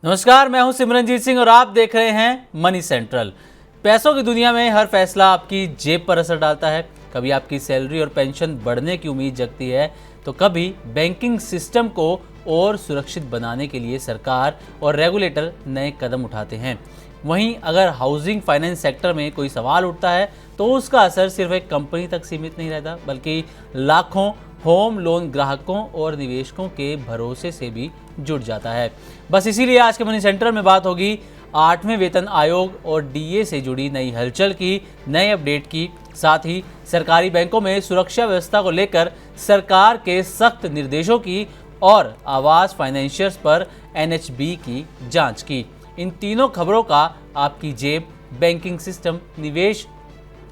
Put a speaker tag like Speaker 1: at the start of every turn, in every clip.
Speaker 1: नमस्कार, मैं हूं सिमरनजीत सिंह और आप देख रहे हैं मनी सेंट्रल। पैसों की दुनिया में हर फैसला आपकी जेब पर असर डालता है। कभी आपकी सैलरी और पेंशन बढ़ने की उम्मीद जगती है, तो कभी बैंकिंग सिस्टम को और सुरक्षित बनाने के लिए सरकार और रेगुलेटर नए कदम उठाते हैं। वहीं अगर हाउसिंग फाइनेंस सेक्टर में कोई सवाल उठता है, तो उसका असर सिर्फ एक कंपनी तक सीमित नहीं रहता, बल्कि लाखों होम लोन ग्राहकों और निवेशकों के भरोसे से भी जुड़ जाता है। बस इसीलिए आज के मनी सेंटर में बात होगी 8वें वेतन आयोग और डीए से जुड़ी नई हलचल की, नए अपडेट की, साथ ही सरकारी बैंकों में सुरक्षा व्यवस्था को लेकर सरकार के सख्त निर्देशों की और आवास फाइनेंशियर्स पर एनएचबी की जांच की। इन तीनों खबरों का आपकी जेब, बैंकिंग सिस्टम, निवेश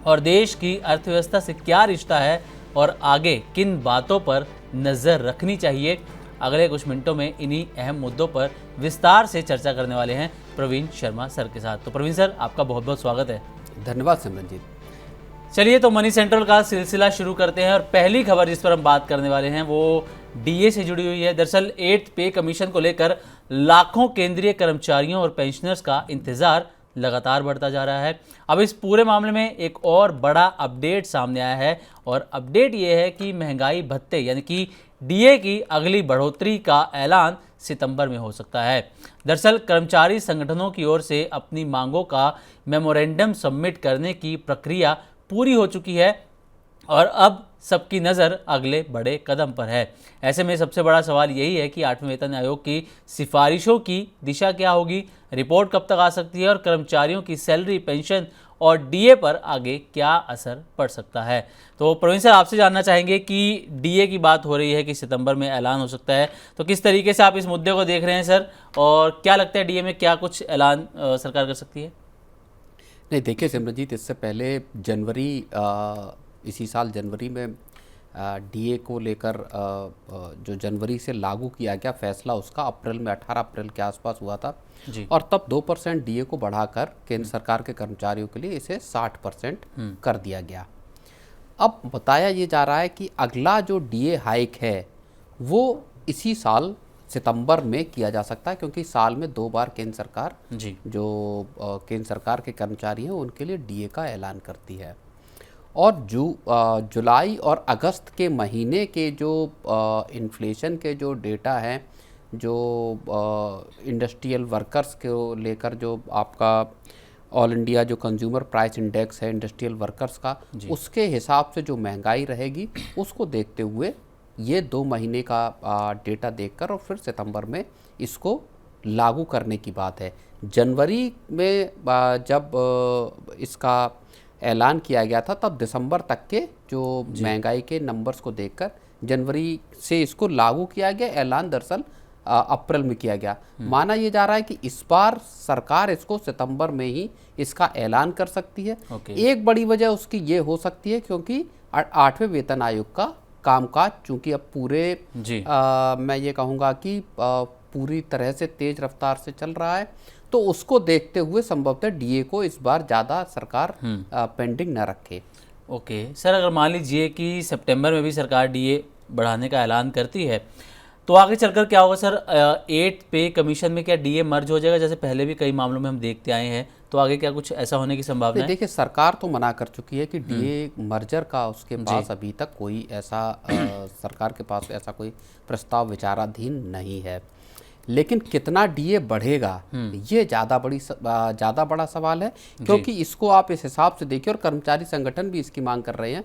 Speaker 1: और देश की अर्थव्यवस्था से क्या रिश्ता है और आगे किन बातों पर नज़र रखनी चाहिए, अगले कुछ मिनटों में इन्हीं अहम मुद्दों पर विस्तार से चर्चा करने वाले हैं प्रवीण शर्मा सर के साथ। तो प्रवीण सर, आपका बहुत बहुत स्वागत है।
Speaker 2: धन्यवाद सिमरनजीत।
Speaker 1: चलिए, तो मनी सेंट्रल का सिलसिला शुरू करते हैं और पहली खबर जिस पर हम बात करने वाले हैं वो डीए से जुड़ी हुई है। दरअसल 8th पे कमीशन को लेकर लाखों केंद्रीय कर्मचारियों और पेंशनर्स का इंतजार लगातार बढ़ता जा रहा है। अब इस पूरे मामले में एक और बड़ा अपडेट सामने आया है और अपडेट ये है कि महंगाई भत्ते यानी कि डीए की अगली बढ़ोतरी का ऐलान सितंबर में हो सकता है। दरअसल कर्मचारी संगठनों की ओर से अपनी मांगों का मेमोरेंडम सबमिट करने की प्रक्रिया पूरी हो चुकी है और अब सबकी नज़र अगले बड़े कदम पर है। ऐसे में सबसे बड़ा सवाल यही है कि 8वें वेतन आयोग की सिफारिशों की दिशा क्या होगी, रिपोर्ट कब तक आ सकती है और कर्मचारियों की सैलरी, पेंशन और डीए पर आगे क्या असर पड़ सकता है। तो प्रवीण सर, आपसे जानना चाहेंगे कि डीए की बात हो रही है कि सितंबर में ऐलान हो सकता है, तो किस तरीके से आप इस मुद्दे को देख रहे हैं सर, और क्या लगता है डीए में क्या कुछ ऐलान सरकार कर सकती है?
Speaker 2: नहीं, देखिए सिमरनजीत, इससे पहले इसी साल जनवरी में डीए को लेकर जो जनवरी से लागू किया गया फैसला, उसका अप्रैल में 18 अप्रैल के आसपास हुआ था
Speaker 1: जी।
Speaker 2: और तब 2% डीए को बढ़ाकर केंद्र सरकार के कर्मचारियों के लिए इसे 60% कर दिया गया। अब बताया ये जा रहा है कि अगला जो डीए हाइक है वो इसी साल सितंबर में किया जा सकता है, क्योंकि साल में 2 बार केंद्र सरकार
Speaker 1: जी।
Speaker 2: जो केंद्र सरकार के कर्मचारी हैं उनके लिए डीए का ऐलान करती है। और जुलाई और अगस्त के महीने के जो इन्फ्लेशन के जो डेटा हैं, जो इंडस्ट्रियल वर्कर्स को लेकर जो आपका ऑल इंडिया जो कंज्यूमर प्राइस इंडेक्स है इंडस्ट्रियल वर्कर्स का, उसके हिसाब से जो महंगाई रहेगी उसको देखते हुए ये 2 महीने का डेटा देखकर और फिर सितंबर में इसको लागू करने की बात है। जनवरी में जब इसका ऐलान किया गया था तब दिसंबर तक के जो महंगाई के नंबर्स को देखकर जनवरी से इसको लागू किया गया। ऐलान दरअसल अप्रैल में किया गया। माना ये जा रहा है कि इस बार सरकार इसको सितंबर में ही इसका ऐलान कर सकती है। एक बड़ी वजह उसकी ये हो सकती है क्योंकि 8वें वेतन आयोग का कामकाज चूंकि अब पूरे मैं ये कहूँगा कि पूरी तरह से तेज रफ्तार से चल रहा है, तो उसको देखते हुए संभवतः डीए को इस बार ज़्यादा सरकार पेंडिंग न रखे।
Speaker 1: ओके सर, अगर मान लीजिए कि सितंबर में भी सरकार डीए बढ़ाने का ऐलान करती है, तो आगे चलकर क्या होगा सर? 8th पे कमीशन में क्या डीए मर्ज हो जाएगा, जैसे पहले भी कई मामलों में हम देखते आए हैं? तो आगे क्या कुछ ऐसा होने की संभावना है?
Speaker 2: देखिए, सरकार तो मना कर चुकी है कि डीए मर्जर का उसके पास अभी तक कोई ऐसा सरकार के पास ऐसा कोई प्रस्ताव विचाराधीन नहीं है। लेकिन कितना डीए बढ़ेगा ये ज़्यादा बड़ा सवाल है, क्योंकि इसको आप इस हिसाब से देखिए और कर्मचारी संगठन भी इसकी मांग कर रहे हैं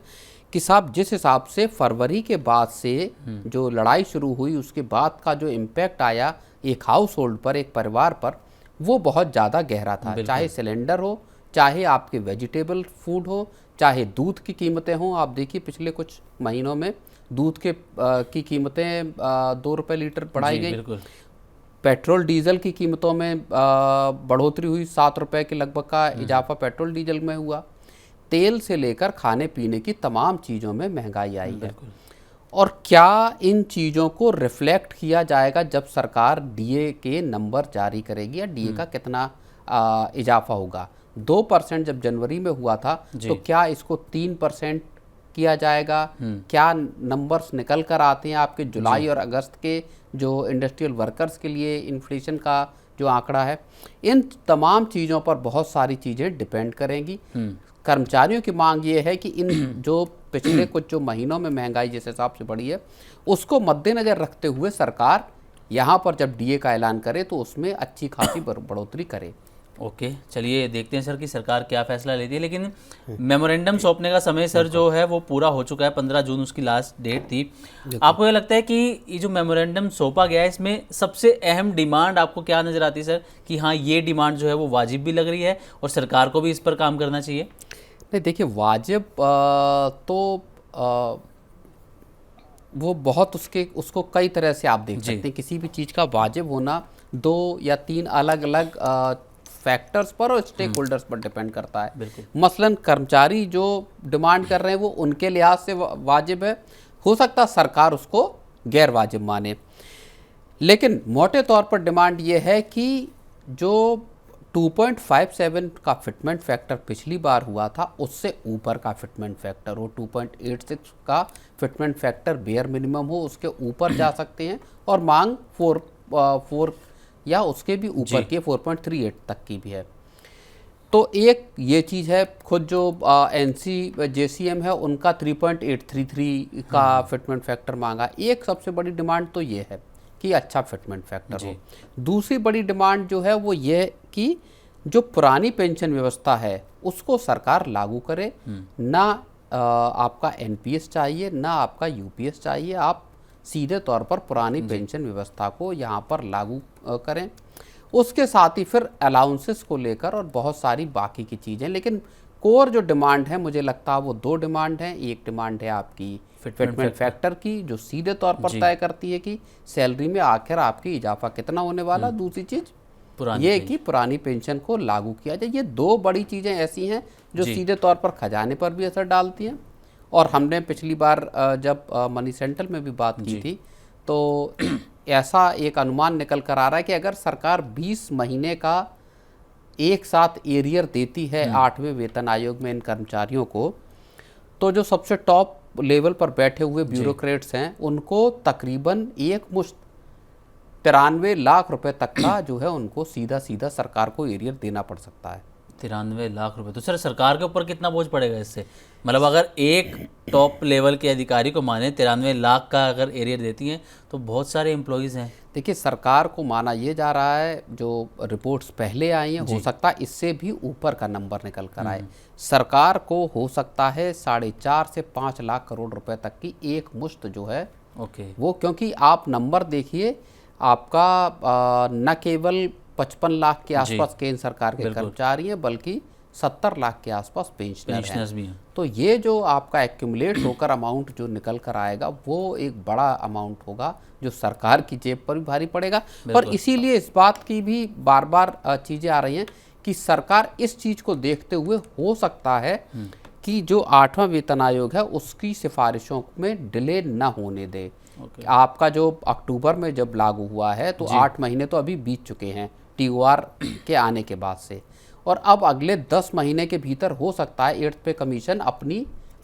Speaker 2: कि साहब जिस हिसाब से फरवरी के बाद से जो लड़ाई शुरू हुई उसके बाद का जो इम्पैक्ट आया एक हाउस होल्ड पर, एक परिवार पर, वो बहुत ज़्यादा गहरा था। चाहे सिलेंडर हो, चाहे आपके वेजिटेबल फूड हो, चाहे दूध की कीमतें हों। आप देखिए पिछले कुछ महीनों में दूध की कीमतें 2 रुपये लीटर बढ़ाई गई। पेट्रोल डीजल की कीमतों में बढ़ोतरी हुई, 7 रुपये के लगभग का इजाफा पेट्रोल डीजल में हुआ। तेल से लेकर खाने पीने की तमाम चीज़ों में महंगाई आई है। और क्या इन चीज़ों को रिफ्लेक्ट किया जाएगा जब सरकार डीए के नंबर जारी करेगी, या डीए का कितना इजाफा होगा? 2% जब जनवरी में हुआ था तो क्या इसको 3% किया जाएगा? क्या नंबर्स निकल कर आते हैं आपके जुलाई और अगस्त के जो इंडस्ट्रियल वर्कर्स के लिए इन्फ्लेशन का जो आंकड़ा है, इन तमाम चीज़ों पर बहुत सारी चीज़ें डिपेंड करेंगी। कर्मचारियों की मांग ये है कि इन जो पिछले कुछ जो महीनों में महंगाई जिस हिसाब से बढ़ी है, उसको मद्देनज़र रखते हुए सरकार यहाँ पर जब डीए का ऐलान करे तो उसमें अच्छी खासी बढ़ोतरी करे।
Speaker 1: ओके, चलिए देखते हैं सर कि सरकार क्या फैसला लेती है। लेकिन मेमोरेंडम सौंपने का समय सर जो है वो पूरा हो चुका है, 15 जून उसकी लास्ट डेट थी। आपको ये लगता है कि ये जो मेमोरेंडम सौंपा गया है इसमें सबसे अहम डिमांड आपको क्या नज़र आती है सर, कि हाँ ये डिमांड जो है वो वाजिब भी लग रही है और सरकार को भी इस पर काम करना चाहिए?
Speaker 2: नहीं, देखिए वाजिब तो वो बहुत उसको कई तरह से आप देख सकते हैं। किसी भी चीज़ का वाजिब होना 2 या 3 अलग अलग फैक्टर्स पर और स्टेक होल्डर्स पर डिपेंड करता है। मसलन कर्मचारी जो डिमांड कर रहे हैं वो उनके लिहाज से वाजिब है, हो सकता है सरकार उसको गैर वाजिब माने। लेकिन मोटे तौर पर डिमांड ये है कि जो 2.57 का फिटमेंट फैक्टर पिछली बार हुआ था उससे ऊपर का फिटमेंट फैक्टर हो, 2.86 का फिटमेंट फैक्टर बेयर मिनिमम हो, उसके ऊपर जा सकते हैं। और मांग 4 या उसके भी ऊपर की 4.38 तक की भी है। तो एक ये चीज़ है। खुद जो JCM है उनका 3.833 का फिटमेंट फैक्टर मांगा। एक सबसे बड़ी डिमांड तो ये है कि अच्छा फिटमेंट फैक्टर हो। दूसरी बड़ी डिमांड जो है वो ये कि जो पुरानी पेंशन व्यवस्था है उसको सरकार लागू करे। ना आपका NPS चाहिए, ना आपका UPS चाहिए, आप सीधे तौर पर पुरानी पेंशन व्यवस्था को यहाँ पर लागू करें। उसके साथ ही फिर अलाउंसेस को लेकर और बहुत सारी बाकी की चीज़ें। लेकिन कोर जो डिमांड है मुझे लगता है वो 2 डिमांड हैं। एक डिमांड है आपकी फिटमेंट फैक्टर की जो सीधे तौर पर तय करती है कि सैलरी में आखिर आपकी इजाफा कितना होने वाला। दूसरी चीज़ ये कि पुरानी पेंशन को लागू किया जाए। ये 2 बड़ी चीज़ें ऐसी हैं जो सीधे तौर पर खजाने पर भी असर डालती हैं। और हमने पिछली बार जब मनी सेंट्रल में भी बात की थी तो ऐसा एक अनुमान निकल कर आ रहा है कि अगर सरकार 20 महीने का एक साथ एरियर देती है 8वें वेतन आयोग में इन कर्मचारियों को, तो जो सबसे टॉप लेवल पर बैठे हुए ब्यूरोक्रेट्स हैं उनको तकरीबन एक मुश्त 93 लाख रुपए तक का जो है उनको सीधा सीधा सरकार को एरियर देना पड़ सकता है।
Speaker 1: 93 लाख रुपए, तो सर सरकार के ऊपर कितना बोझ पड़ेगा इससे? मतलब अगर एक टॉप लेवल के अधिकारी को माने 93 लाख का अगर एरियर देती हैं तो बहुत सारे एम्प्लॉयज़ हैं।
Speaker 2: देखिए सरकार को माना ये जा रहा है, जो रिपोर्ट्स पहले आई हैं हो सकता है इससे भी ऊपर का नंबर निकल कर आए। सरकार को हो सकता है 4.5 से 5 लाख करोड़ रुपए तक की एक मुश्त जो है वो, क्योंकि आप नंबर देखिए आपका न केवल 55 लाख के आसपास केंद्र सरकार के कर्मचारी हैं बल्कि 70 लाख के आसपास पेंशनर्स भी हैं। तो ये जो आपका एक्यूमुलेट होकर अमाउंट जो निकल कर आएगा वो एक बड़ा अमाउंट होगा जो सरकार की जेब पर भी भारी पड़ेगा। और इसीलिए इस बात की भी बार बार चीज़ें आ रही हैं कि सरकार इस चीज़ को देखते हुए हो सकता है कि जो 8वां वेतन आयोग है उसकी सिफारिशों में डिले न होने दे। आपका जो अक्टूबर में जब लागू हुआ है तो 8 महीने तो अभी बीत चुके हैं TOR के आने के बाद से, और अब अगले 10 महीने के भीतर हो सकता है 8th पे कमीशन अपनी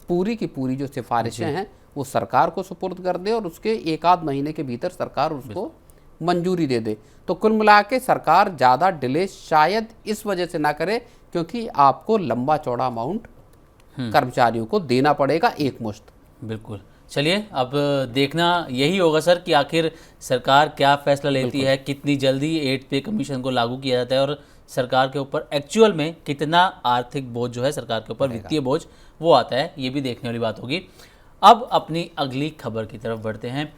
Speaker 2: पूरी की पूरी जो सिफारिशें हैं वो सरकार को सुपुर्द कर दे और उसके 1 आध महीने के भीतर सरकार उसको मंजूरी दे दे। तो कुल मिला के सरकार ज़्यादा डिले शायद इस वजह से ना करे क्योंकि आपको लंबा चौड़ा अमाउंट कर्मचारियों को देना पड़ेगा एक मुश्त।
Speaker 1: बिल्कुल, चलिए अब देखना यही होगा सर कि आखिर सरकार क्या फैसला लेती है, कितनी जल्दी 8th पे कमीशन को लागू किया जाता है और सरकार के ऊपर एक्चुअल में कितना आर्थिक बोझ जो है सरकार के ऊपर वित्तीय बोझ वो आता है, ये भी देखने वाली बात होगी। अब अपनी अगली खबर की तरफ बढ़ते हैं।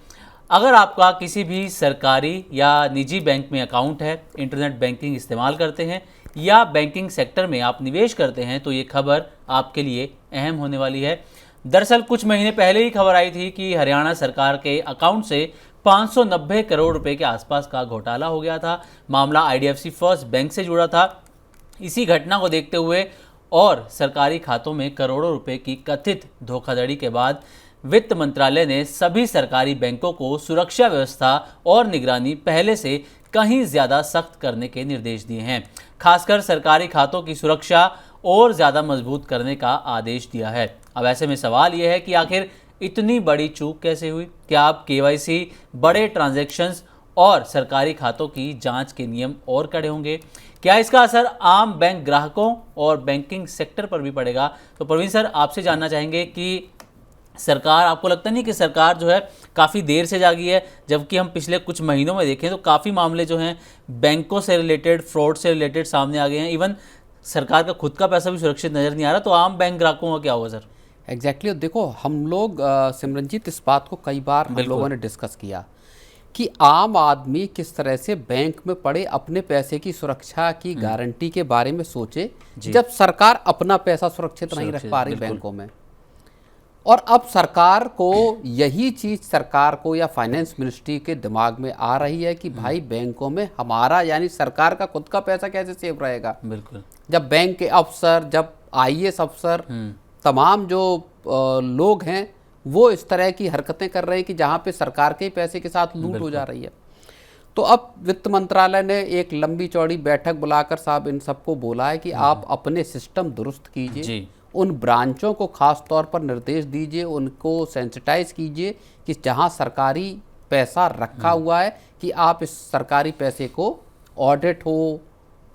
Speaker 1: अगर आपका किसी भी सरकारी या निजी बैंक में अकाउंट है, इंटरनेट बैंकिंग इस्तेमाल करते हैं या बैंकिंग सेक्टर में आप निवेश करते हैं तो ये खबर आपके लिए अहम होने वाली है। दरअसल कुछ महीने पहले ही खबर आई थी कि हरियाणा सरकार के अकाउंट से 590 करोड़ रुपए के आसपास का घोटाला हो गया था। मामला IDFC फर्स्ट बैंक से जुड़ा था। इसी घटना को देखते हुए और सरकारी खातों में करोड़ों रुपए की कथित धोखाधड़ी के बाद वित्त मंत्रालय ने सभी सरकारी बैंकों को सुरक्षा व्यवस्था और निगरानी पहले से कहीं ज़्यादा सख्त करने के निर्देश दिए हैं। खासकर सरकारी खातों की सुरक्षा और ज़्यादा मजबूत करने का आदेश दिया है। अब ऐसे में सवाल यह है कि आखिर इतनी बड़ी चूक कैसे हुई? क्या अब KYC, बड़े ट्रांजैक्शंस और सरकारी खातों की जांच के नियम और कड़े होंगे। क्या इसका असर आम बैंक ग्राहकों और बैंकिंग सेक्टर पर भी पड़ेगा? तो प्रवीण सर, आपसे जानना चाहेंगे कि सरकार, आपको लगता नहीं कि सरकार जो है काफ़ी देर से जागी है, जबकि हम पिछले कुछ महीनों में देखें तो काफ़ी मामले जो हैं बैंकों से रिलेटेड, फ्रॉड से रिलेटेड सामने आ गए हैं। इवन सरकार का खुद का पैसा भी सुरक्षित नज़र नहीं आ रहा, तो आम बैंक ग्राहकों का क्या होगा सर?
Speaker 2: एग्जैक्टली देखो, हम लोग सिमरनजीत इस बात को कई बार हम लोगों ने डिस्कस किया कि आम आदमी किस तरह से बैंक में पड़े अपने पैसे की सुरक्षा की गारंटी के बारे में सोचे, जब सरकार अपना पैसा सुरक्षित नहीं रख पा रही बैंकों में। और अब सरकार को यही चीज़, सरकार को या फाइनेंस मिनिस्ट्री के दिमाग में आ रही है कि भाई बैंकों में हमारा यानी सरकार का खुद का पैसा कैसे सेफ रहेगा।
Speaker 1: बिल्कुल।
Speaker 2: जब बैंक के अफसर, जब आईएएस अफसर, तमाम जो लोग हैं वो इस तरह की हरकतें कर रहे हैं कि जहाँ पे सरकार के पैसे के साथ लूट हो जा रही है। तो अब वित्त मंत्रालय ने एक लंबी चौड़ी बैठक बुलाकर साहब इन सबको बोला है कि आप अपने सिस्टम दुरुस्त कीजिए, उन ब्रांचों को खास तौर पर निर्देश दीजिए, उनको सेंसिटाइज कीजिए कि जहां सरकारी पैसा रखा हुआ है कि आप इस सरकारी पैसे को ऑडिट हो,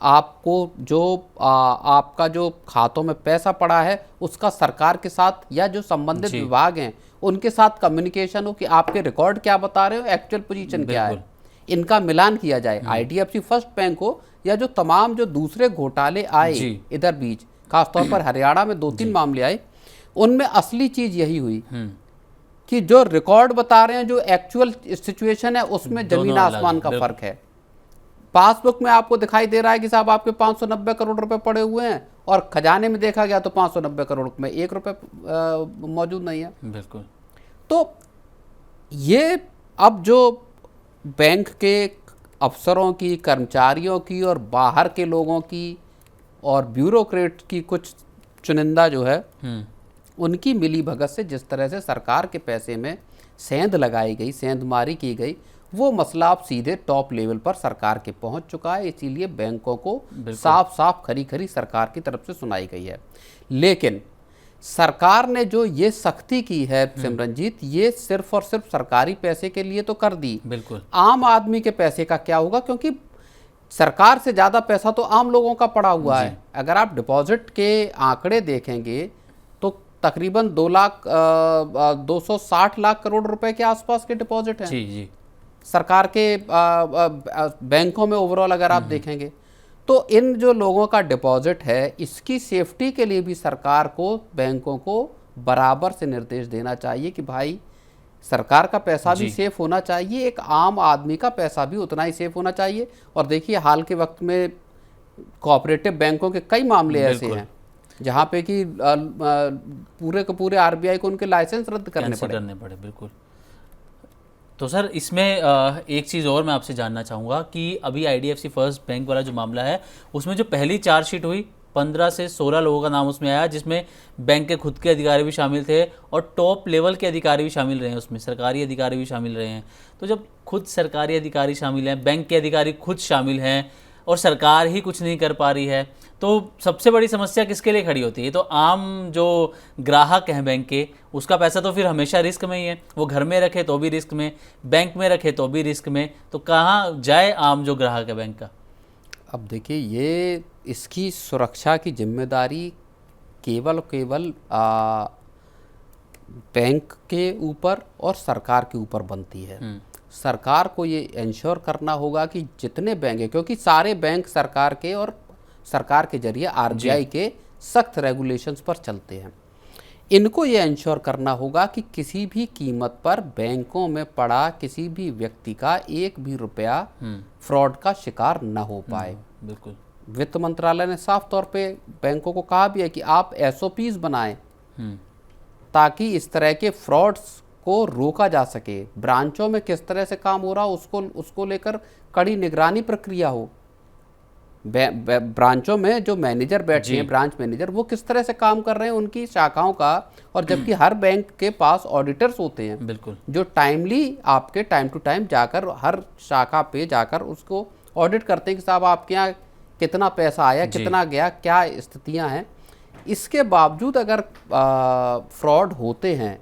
Speaker 2: आपको जो आपका जो खातों में पैसा पड़ा है उसका सरकार के साथ या जो संबंधित विभाग हैं उनके साथ कम्युनिकेशन हो कि आपके रिकॉर्ड क्या बता रहे हो, एक्चुअल पोजीशन क्या है, इनका मिलान किया जाए। आईडीएफसी फर्स्ट बैंक हो या जो तमाम जो दूसरे घोटाले आए इधर बीच, खासतौर पर हरियाणा में 2-3 मामले आए, उनमें असली चीज यही हुई कि जो रिकॉर्ड बता रहे हैं, जो एक्चुअल सिचुएशन है उसमें जमीन आसमान का फर्क है। पासबुक में आपको दिखाई दे रहा है कि साहब आपके 590 करोड़ रुपए पड़े हुए हैं और खजाने में देखा गया तो 590 करोड़ में 1 रुपए मौजूद नहीं है।
Speaker 1: बिल्कुल।
Speaker 2: तो ये अब जो बैंक के अफसरों की, कर्मचारियों की और बाहर के लोगों की और ब्यूरोक्रेट की कुछ चुनिंदा जो है उनकी मिली भगत से जिस तरह से सरकार के पैसे में सेंध लगाई गई, सेंधमारी की गई, वो मसला अब सीधे टॉप लेवल पर सरकार के पहुंच चुका है। इसीलिए बैंकों को साफ साफ खरी खरी सरकार की तरफ से सुनाई गई है। लेकिन सरकार ने जो ये सख्ती की है सिमरनजीत, ये सिर्फ और सिर्फ सरकारी पैसे के लिए तो कर दी।
Speaker 1: बिल्कुल।
Speaker 2: आम आदमी के पैसे का क्या होगा, क्योंकि सरकार से ज़्यादा पैसा तो आम लोगों का पड़ा हुआ है। अगर आप डिपॉजिट के आंकड़े देखेंगे तो तकरीबन 260 लाख करोड़ रुपए के आसपास के डिपॉजिट हैं
Speaker 1: जी
Speaker 2: सरकार के बैंकों में ओवरऑल अगर आप देखेंगे तो इन जो लोगों का डिपॉजिट है इसकी सेफ्टी के लिए भी सरकार को बैंकों को बराबर से निर्देश देना चाहिए कि भाई सरकार का पैसा भी सेफ होना चाहिए, एक आम आदमी का पैसा भी उतना ही सेफ होना चाहिए। और देखिए हाल के वक्त में कोऑपरेटिव बैंकों के कई मामले ऐसे हैं जहाँ पे कि पूरे के पूरे आरबीआई को उनके लाइसेंस रद्द करने पड़े।
Speaker 1: बिल्कुल। तो सर इसमें एक चीज़ और मैं आपसे जानना चाहूँगा कि अभी आईडीएफसी फर्स्ट बैंक वाला जो मामला है उसमें जो पहली चार्जशीट हुई 15 से 16 लोगों का नाम उसमें आया, जिसमें बैंक के खुद के अधिकारी भी शामिल थे और टॉप लेवल के अधिकारी भी शामिल रहे हैं, उसमें सरकारी अधिकारी भी शामिल रहे हैं। तो जब खुद सरकारी अधिकारी शामिल हैं, बैंक के अधिकारी खुद शामिल हैं और सरकार ही कुछ नहीं कर पा रही है, तो सबसे बड़ी समस्या किसके लिए खड़ी होती है? तो आम जो ग्राहक हैं बैंक के, उसका पैसा तो फिर हमेशा रिस्क में ही है, वो घर में रखे तो भी रिस्क में, बैंक में रखे तो भी रिस्क में, तो कहाँ जाए आम जो ग्राहक है बैंक का?
Speaker 2: अब देखिए ये इसकी सुरक्षा की जिम्मेदारी केवल बैंक के ऊपर और सरकार के ऊपर बनती है। सरकार को ये इंश्योर करना होगा कि जितने बैंक हैं, क्योंकि सारे बैंक सरकार के और सरकार के जरिए आरबीआई के सख्त रेगुलेशंस पर चलते हैं, इनको ये इंश्योर करना होगा कि किसी भी कीमत पर बैंकों में पड़ा किसी भी व्यक्ति का एक भी रुपया फ्रॉड का शिकार न हो पाए।
Speaker 1: बिल्कुल।
Speaker 2: वित्त मंत्रालय ने साफ तौर पे बैंकों को कहा भी है कि आप एसओपीज बनाएं ताकि इस तरह के फ्रॉड्स को रोका जा सके। ब्रांचों में किस तरह से काम हो रहा उसको लेकर कड़ी निगरानी प्रक्रिया हो। ब्रांचों में जो मैनेजर बैठे हैं, ब्रांच मैनेजर, वो किस तरह से काम कर रहे हैं उनकी शाखाओं का, और जबकि हर बैंक के पास ऑडिटर्स होते हैं
Speaker 1: बिल्कुल, जो
Speaker 2: टाइमली आपके टाइम टू टाइम जाकर हर शाखा पे जाकर उसको ऑडिट करते हैं कि साहब आपके यहाँ कितना पैसा आया, कितना गया, क्या स्थितियाँ हैं। इसके बावजूद अगर फ्रॉड होते हैं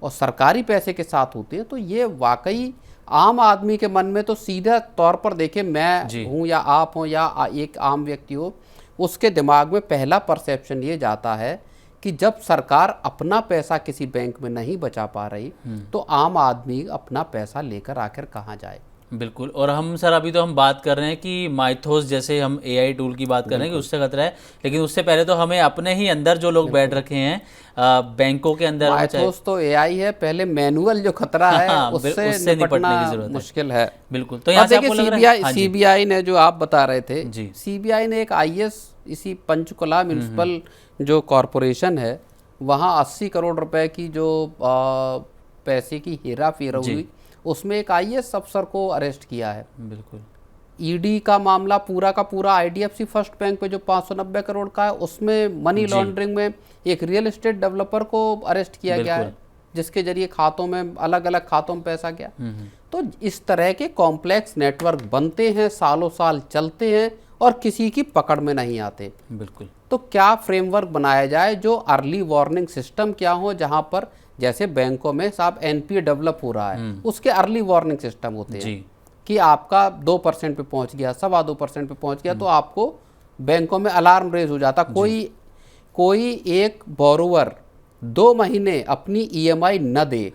Speaker 2: और सरकारी पैसे के साथ होते हैं तो ये वाकई आम आदमी के मन में तो सीधा तौर पर देखे, मैं हूँ या आप हो या एक आम व्यक्ति हो, उसके दिमाग में पहला परसेप्शन ये जाता है कि जब सरकार अपना पैसा किसी बैंक में नहीं बचा पा रही तो आम आदमी अपना पैसा लेकर आखिर कहाँ जाए।
Speaker 1: बिल्कुल। और हम सर अभी तो हम बात कर रहे हैं कि माइथोस जैसे हम एआई टूल की बात कर रहे हैं कि उससे खतरा है, लेकिन उससे पहले तो हमें अपने ही अंदर जो लोग बैठ रखे हैं बैंकों के अंदर,
Speaker 2: माइथोस तो एआई है, पहले मैनुअल जो खतरा है उससे
Speaker 1: निपटने की जरूरत
Speaker 2: मुश्किल है।
Speaker 1: बिल्कुल। तो यहाँ से आपको लग रहा है
Speaker 2: सीबीआई ने जो आप बता रहे थे, सीबीआई ने एक आईएएस इसी पंचकुला म्युनिसिपल जो कॉरपोरेशन है वहाँ 80 करोड़ रुपए की जो पैसे की हेरा फेरा हुई, उसमें एक आईएएस अफसर को अरेस्ट किया है।
Speaker 1: बिल्कुल।
Speaker 2: ईडी का मामला पूरा का पूरा आईडीएफसी फर्स्ट बैंक पे जो 590 करोड़ का है, उसमें मनी लॉन्ड्रिंग में एक रियल एस्टेट डेवलपर को अरेस्ट किया गया है, जिसके जरिए खातों में, अलग अलग खातों में पैसा गया। तो इस तरह के कॉम्प्लेक्स नेटवर्क बनते हैं, सालों साल चलते हैं और किसी की पकड़ में नहीं आते।
Speaker 1: बिल्कुल।
Speaker 2: तो क्या फ्रेमवर्क बनाया जाए जो अर्ली वार्निंग सिस्टम क्या हो, जहां पर जैसे बैंकों में साहब एनपीए डेवलप हो रहा है, उसके अर्ली वार्निंग सिस्टम होते हैं कि आपका 2% पे पहुंच गया, 2.25% पे पहुंच गया, तो आपको बैंकों में अलार्म रेज हो जाता। कोई एक बोरोवर 2 महीने अपनी ईएमआई न दे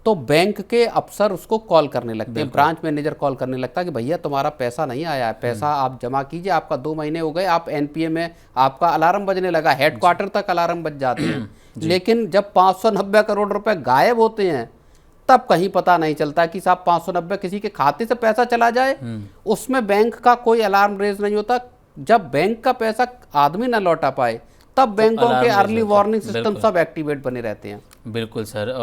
Speaker 2: तो बैंक के अफसर उसको कॉल करने लगते हैं, ब्रांच मैनेजर कॉल करने लगता है कि भैया तुम्हारा पैसा नहीं आया है, पैसा आप जमा कीजिए, आपका 2 महीने हो गए, आप एनपीए में, आपका अलार्म बजने लगा, हेडक्वार्टर तक अलार्म बज जाते हैं। लेकिन जब 590 करोड़ रुपए गायब होते हैं तब कहीं पता नहीं चलता कि साहब 590 किसी के खाते से पैसा चला जाए, उसमें बैंक का कोई अलार्म रेज नहीं होता। जब बैंक का पैसा आदमी ना लौटा पाए तब बैंकों के अर्ली वार्निंग सिस्टम सब एक्टिवेट बने रहते हैं।
Speaker 1: बिल्कुल सर।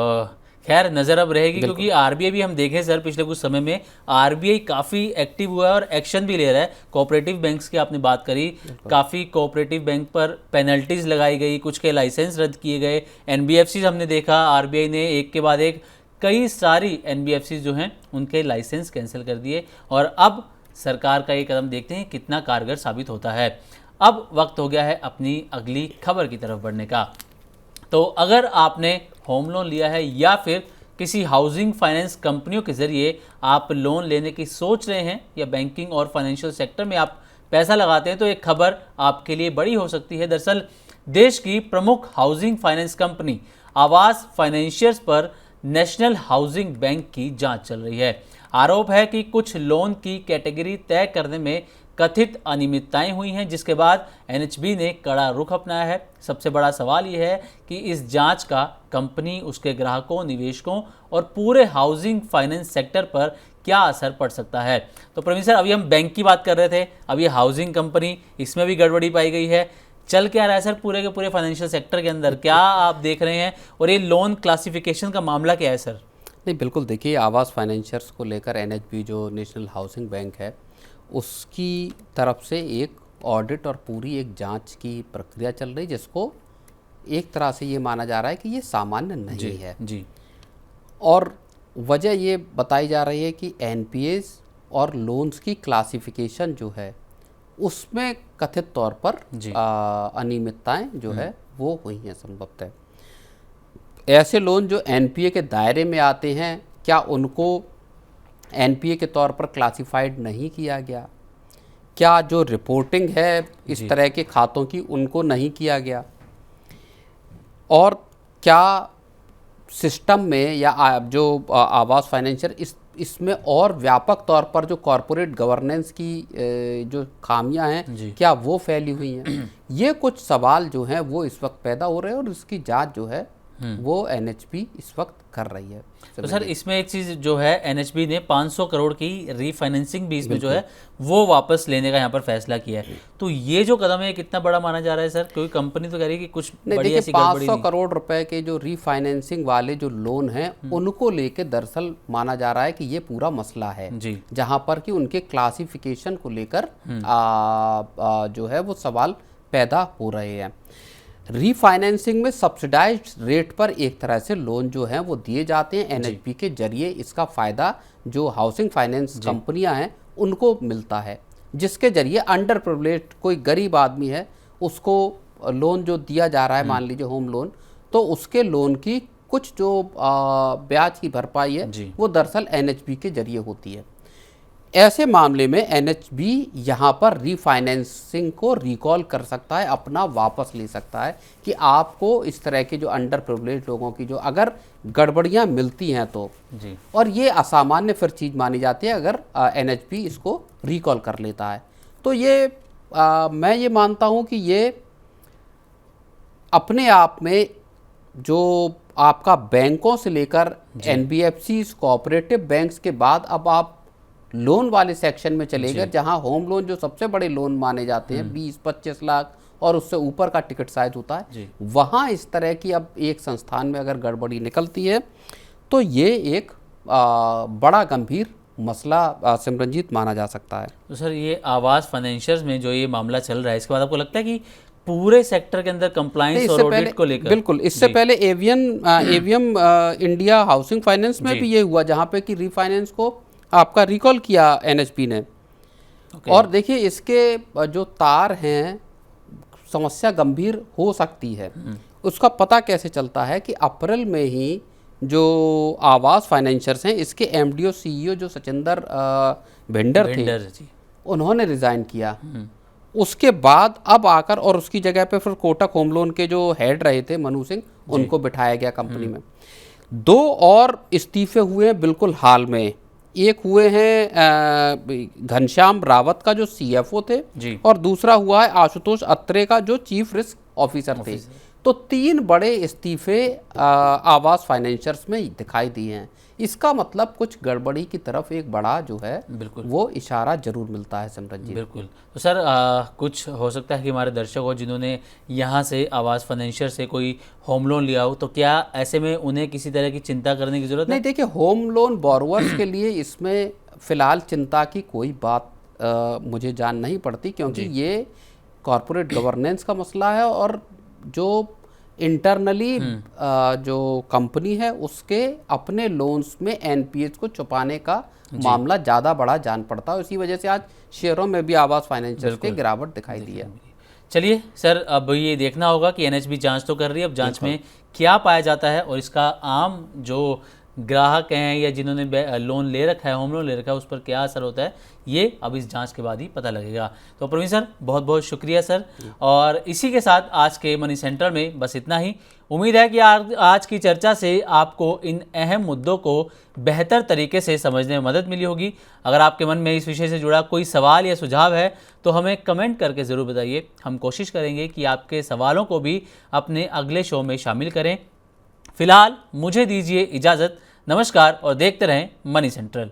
Speaker 1: खैर नज़र अब रहेगी, क्योंकि आरबीआई भी हम देखें सर पिछले कुछ समय में आरबीआई काफ़ी एक्टिव हुआ है और एक्शन भी ले रहा है। कोऑपरेटिव बैंक्स की आपने बात करी, काफ़ी कोऑपरेटिव बैंक पर पेनल्टीज लगाई गई, कुछ के लाइसेंस रद्द किए गए। एनबीएफसीज हमने देखा आरबीआई ने एक के बाद एक कई सारी एनबीएफसीज जो हैं उनके लाइसेंस कैंसिल कर दिए, और अब सरकार का ये कदम देखते हैं कितना कारगर साबित होता है। अब वक्त हो गया है अपनी अगली खबर की तरफ बढ़ने का। तो अगर आपने होम लोन लिया है या फिर किसी हाउसिंग फाइनेंस कंपनियों के ज़रिए आप लोन लेने की सोच रहे हैं या बैंकिंग और फाइनेंशियल सेक्टर में आप पैसा लगाते हैं, तो एक खबर आपके लिए बड़ी हो सकती है। दरअसल देश की प्रमुख हाउसिंग फाइनेंस कंपनी आवास फाइनेंशियर्स पर नेशनल हाउसिंग बैंक की जांच चल रही है। आरोप है कि कुछ लोन की कैटेगरी तय करने में कथित अनियमितताएं हुई हैं, जिसके बाद एनएचबी ने कड़ा रुख अपनाया है। सबसे बड़ा सवाल यह है कि इस जांच का कंपनी, उसके ग्राहकों, निवेशकों और पूरे हाउसिंग फाइनेंस सेक्टर पर क्या असर पड़ सकता है। तो प्रवीण सर, अभी हम बैंक की बात कर रहे थे, अब ये हाउसिंग कंपनी, इसमें भी गड़बड़ी पाई गई है। चल क्या रहा है सर पूरे के पूरे फाइनेंशियल सेक्टर के अंदर, क्या आप देख रहे हैं, और ये लोन क्लासिफिकेशन का मामला क्या है सर?
Speaker 2: नहीं, बिल्कुल देखिए, आवास फाइनेंशियर्स को लेकर एनएचबी जो नेशनल हाउसिंग बैंक है उसकी तरफ से एक ऑडिट और पूरी एक जांच की प्रक्रिया चल रही, जिसको एक तरह से ये माना जा रहा है कि ये सामान्य नहीं है
Speaker 1: जी।
Speaker 2: और वजह ये बताई जा रही है कि एनपीएस और लोन्स की क्लासिफिकेशन जो है उसमें कथित तौर पर अनियमितताएं जो है वो हुई हैं संभवतः। ऐसे लोन जो एनपीए के दायरे में आते हैं, क्या उनको एनपीए के तौर पर क्लासिफाइड नहीं किया गया? क्या जो रिपोर्टिंग है इस तरह के खातों की उनको नहीं किया गया? और क्या सिस्टम में या जो आवास फाइनेंशियर इसमें और व्यापक तौर पर जो कॉरपोरेट गवर्नेंस की जो खामियां हैं क्या वो फैली हुई हैं? ये कुछ सवाल जो हैं वो इस वक्त पैदा हो रहे हैं और इसकी जांच जो है वो एनएचबी इस वक्त कर रही है।
Speaker 1: तो सर इसमें एक चीज़ जो है, एनएचबी ने 500 करोड़ की रीफाइनेंसिंग भी इसमें जो है वो वापस लेने का यहाँ पर फैसला किया है। तो ये जो कदम है कितना बड़ा माना जा रहा है सर? क्योंकि कंपनी तो कह रही है कि कुछ बड़ी ऐसी गड़बड़ी नहीं।
Speaker 2: 500 करोड़ रुपए के जो रीफाइनेंसिंग वाले जो लोन हैं उनको लेके दरअसल माना जा रहा है कि ये पूरा मसला है, जहाँ पर कि उनके क्लासिफिकेशन को लेकर जो है वो सवाल पैदा हो रहे हैं। रीफाइनेंसिंग में सब्सिडाइज्ड रेट पर एक तरह से लोन जो हैं वो दिए जाते हैं एनएचबी के जरिए। इसका फ़ायदा जो हाउसिंग फाइनेंस कंपनियां हैं उनको मिलता है, जिसके जरिए अंडर प्रिविलेज्ड कोई गरीब आदमी है उसको लोन जो दिया जा रहा है, मान लीजिए होम लोन, तो उसके लोन की कुछ जो ब्याज की भरपाई है
Speaker 1: जी।
Speaker 2: वो दरअसल एनएचबी के जरिए होती है। ऐसे मामले में एनएचबी यहाँ पर रीफाइनेंसिंग को रिकॉल कर सकता है, अपना वापस ले सकता है कि आपको इस तरह के जो अंडर प्रिविलेज लोगों की जो अगर गड़बड़ियाँ मिलती हैं तो
Speaker 1: जी।
Speaker 2: और ये असामान्य फिर चीज़ मानी जाती है अगर एनएचबी इसको रिकॉल कर लेता है। तो ये मैं ये मानता हूँ कि ये अपने आप में जो आपका बैंकों से लेकर एनबीएफसी, कोऑपरेटिव बैंक्स के बाद अब आप लोन वाले सेक्शन में चले गए, जहां होम लोन जो सबसे बड़े लोन माने जाते हैं 20-25 लाख और उससे ऊपर का टिकट साइज होता है, वहां इस तरह की अब एक संस्थान में अगर गड़बड़ी निकलती है तो ये एक बड़ा गंभीर मसला सिमरनजीत माना जा सकता है।
Speaker 1: तो सर ये आवास फाइनेंशियर्स में जो ये मामला चल रहा है, इसके बाद आपको लगता है कि पूरे सेक्टर के अंदर कंप्लायंस और ऑडिट को लेकर?
Speaker 2: बिल्कुल, इससे पहले एवीएम इंडिया हाउसिंग फाइनेंस में भी ये हुआ, जहां पे कि रीफाइनेंस को आपका रिकॉल किया एनएचबी ने। और देखिए इसके जो तार हैं, समस्या गंभीर हो सकती है। उसका पता कैसे चलता है कि अप्रैल में ही जो आवास फाइनेंसर्स हैं, इसके एमडीओ सीईओ जो सचिंदर भेंडर थे, उन्होंने रिजाइन किया। उसके बाद अब आकर और उसकी जगह पे फिर कोटक होम लोन के जो हेड रहे थे मनु सिंह, उनको बिठाया गया कंपनी में। 2 और इस्तीफे हुए हैं बिल्कुल हाल में। एक हुए हैं घनश्याम रावत का जो सीएफओ थे और दूसरा हुआ है आशुतोष अत्रे का जो चीफ रिस्क ऑफिसर थे। तो 3 बड़े इस्तीफे आवास फाइनेंसर्स में दिखाई दिए हैं। इसका मतलब कुछ गड़बड़ी की तरफ एक बड़ा जो है
Speaker 1: बिल्कुल
Speaker 2: वो इशारा जरूर मिलता है सिमरन जी।
Speaker 1: बिल्कुल। तो सर कुछ हो सकता है कि हमारे दर्शक हो जिन्होंने यहाँ से आवास फाइनेंशियर से कोई होम लोन लिया हो, तो क्या ऐसे में उन्हें किसी तरह की चिंता करने की जरूरत है?
Speaker 2: नहीं, देखिए होम लोन बोरोवर्स के लिए इसमें फिलहाल चिंता की कोई बात मुझे जान नहीं पड़ती, क्योंकि ये कॉरपोरेट गवर्नेंस का मसला है और जो इंटरनली जो कंपनी है उसके अपने लोन्स में एनपीएस को छुपाने का मामला ज़्यादा बड़ा जान पड़ता है। इसी वजह से आज शेयरों में भी आवास फाइनेंशियल के गिरावट दिखाई दी है।
Speaker 1: चलिए सर, अब ये देखना होगा कि एनएचबी जांच तो कर रही है, अब जांच में क्या पाया जाता है और इसका आम जो ग्राहक हैं या जिन्होंने लोन ले रखा है, होम लोन ले रखा है, उस पर क्या असर होता है, ये अब इस जांच के बाद ही पता लगेगा। तो प्रवीण सर बहुत बहुत शुक्रिया सर। और इसी के साथ आज के मनी सेंट्रल में बस इतना ही। उम्मीद है कि आज की चर्चा से आपको इन अहम मुद्दों को बेहतर तरीके से समझने में मदद मिली होगी। अगर आपके मन में इस विषय से जुड़ा कोई सवाल या सुझाव है तो हमें कमेंट करके ज़रूर बताइए। हम कोशिश करेंगे कि आपके सवालों को भी अपने अगले शो में शामिल करें। फिलहाल मुझे दीजिए इजाज़त, नमस्कार और देखते रहें मनी सेंट्रल।